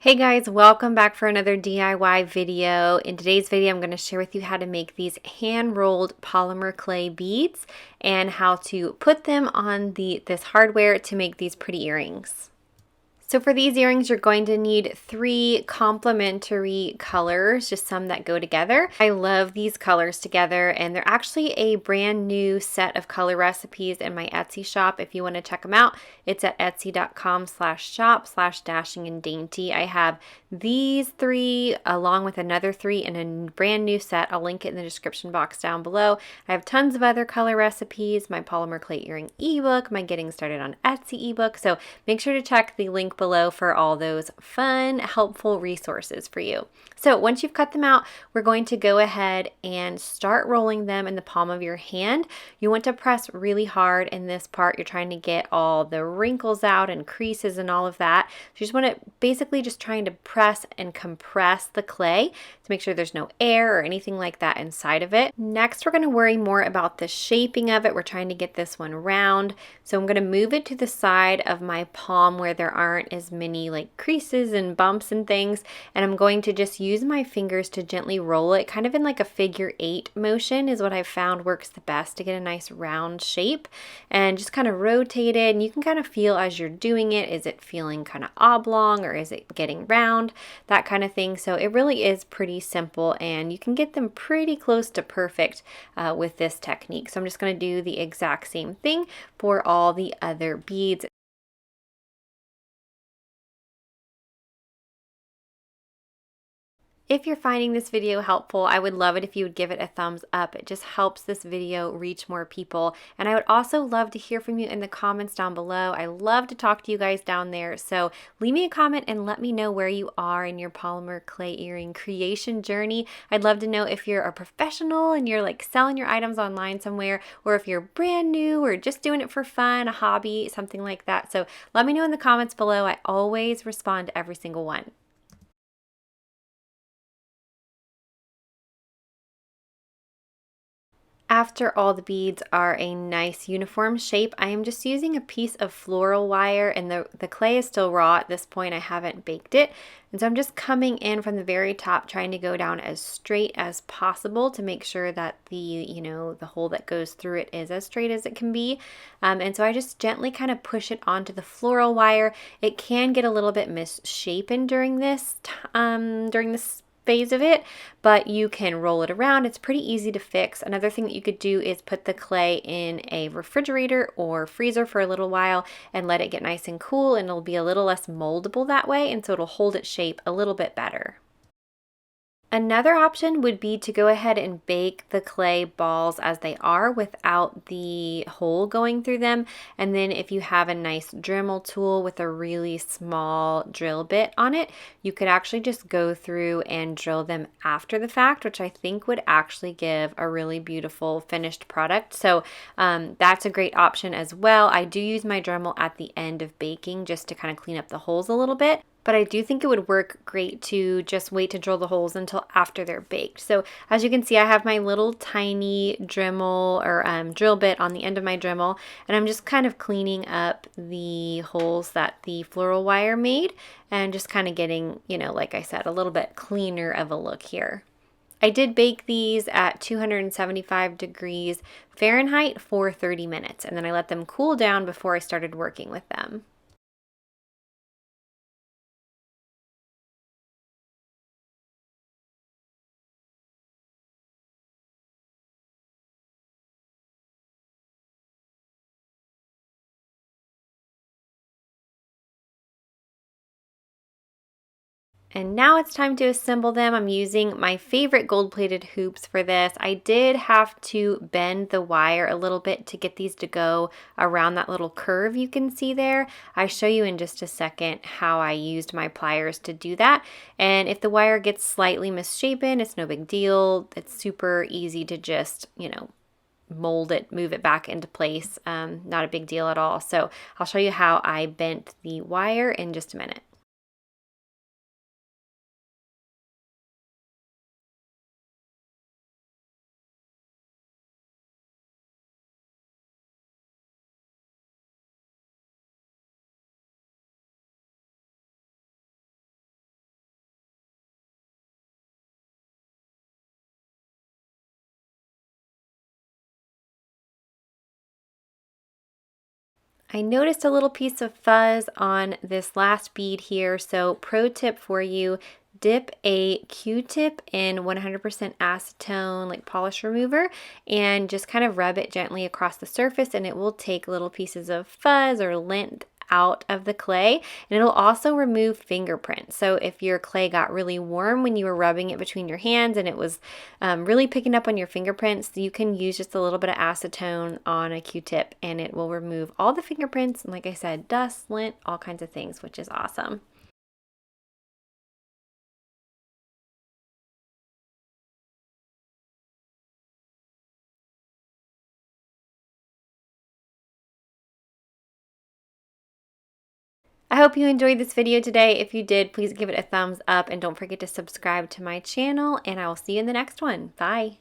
Hey guys, welcome back for another DIY video. In today's video, I'm going to share with you how to make these hand-rolled polymer clay beads and how to put them on this hardware to make these pretty earrings. So for these earrings, you're going to need 3 complementary colors, just some that go together. I love these colors together, and they're actually a brand new set of color recipes in my Etsy shop. If you want to check them out, it's at etsy.com/shop/dashinganddainty. I have these 3 along with another 3 in a brand new set. I'll link it in the description box down below. I have tons of other color recipes, my polymer clay earring ebook, my getting started on Etsy ebook. So make sure to check the link below for all those fun, helpful resources for you. So once you've cut them out, we're going to go ahead and start rolling them in the palm of your hand. You want to press really hard in this part. You're trying to get all the wrinkles out and creases and all of that. So you just want to basically just trying to press and compress the clay to make sure there's no air or anything like that inside of it. Next, we're going to worry more about the shaping of it. We're trying to get this one round. So I'm going to move it to the side of my palm where there aren't as many like creases and bumps and things, and I'm going to just use my fingers to gently roll it kind of in like a figure 8 motion is what I've found works the best to get a nice round shape, and just kind of rotate it, and you can kind of feel as you're doing it, is it feeling kind of oblong or is it getting round, that kind of thing. So it really is pretty simple, and you can get them pretty close to perfect with this technique. So I'm just going to do the exact same thing for all the other beads. If you're finding this video helpful, I would love it if you would give it a thumbs up. It just helps this video reach more people. And I would also love to hear from you in the comments down below. I love to talk to you guys down there. So leave me a comment and let me know where you are in your polymer clay earring creation journey. I'd love to know if you're a professional and you're like selling your items online somewhere, or if you're brand new or just doing it for fun, a hobby, something like that. So let me know in the comments below. I always respond to every single one. After all the beads are a nice uniform shape, I am just using a piece of floral wire, and the clay is still raw at this point. I haven't baked it. And so I'm just coming in from the very top, trying to go down as straight as possible to make sure that the hole that goes through it is as straight as it can be. And so I just gently kind of push it onto the floral wire. It can get a little bit misshapen during this phase of it, but you can roll it around. It's pretty easy to fix. Another thing that you could do is put the clay in a refrigerator or freezer for a little while and let it get nice and cool, and it'll be a little less moldable that way, and so it'll hold its shape a little bit better. Another option would be to go ahead and bake the clay balls as they are without the hole going through them. And then if you have a nice Dremel tool with a really small drill bit on it, you could actually just go through and drill them after the fact, which I think would actually give a really beautiful finished product. So that's a great option as well. I do use my Dremel at the end of baking just to kind of clean up the holes a little bit. But I do think it would work great to just wait to drill the holes until after they're baked. So as you can see, I have my little tiny Dremel or drill bit on the end of my Dremel, and I'm just kind of cleaning up the holes that the floral wire made and just kind of getting, like I said, a little bit cleaner of a look here. I did bake these at 275 degrees Fahrenheit for 30 minutes, and then I let them cool down before I started working with them. And now it's time to assemble them. I'm using my favorite gold-plated hoops for this. I did have to bend the wire a little bit to get these to go around that little curve you can see there. I show you in just a second how I used my pliers to do that. And if the wire gets slightly misshapen, it's no big deal. It's super easy to just, mold it, move it back into place. Not a big deal at all. So I'll show you how I bent the wire in just a minute. I noticed a little piece of fuzz on this last bead here, so pro tip for you, dip a Q-tip in 100% acetone like polish remover and just kind of rub it gently across the surface, and it will take little pieces of fuzz or lint out of the clay, and it'll also remove fingerprints. So if your clay got really warm when you were rubbing it between your hands and it was really picking up on your fingerprints, you can use just a little bit of acetone on a Q-tip and it will remove all the fingerprints and, like I said, dust, lint, all kinds of things, which is awesome. I hope you enjoyed this video today. If you did, please give it a thumbs up and don't forget to subscribe to my channel, and I will see you in the next one. Bye.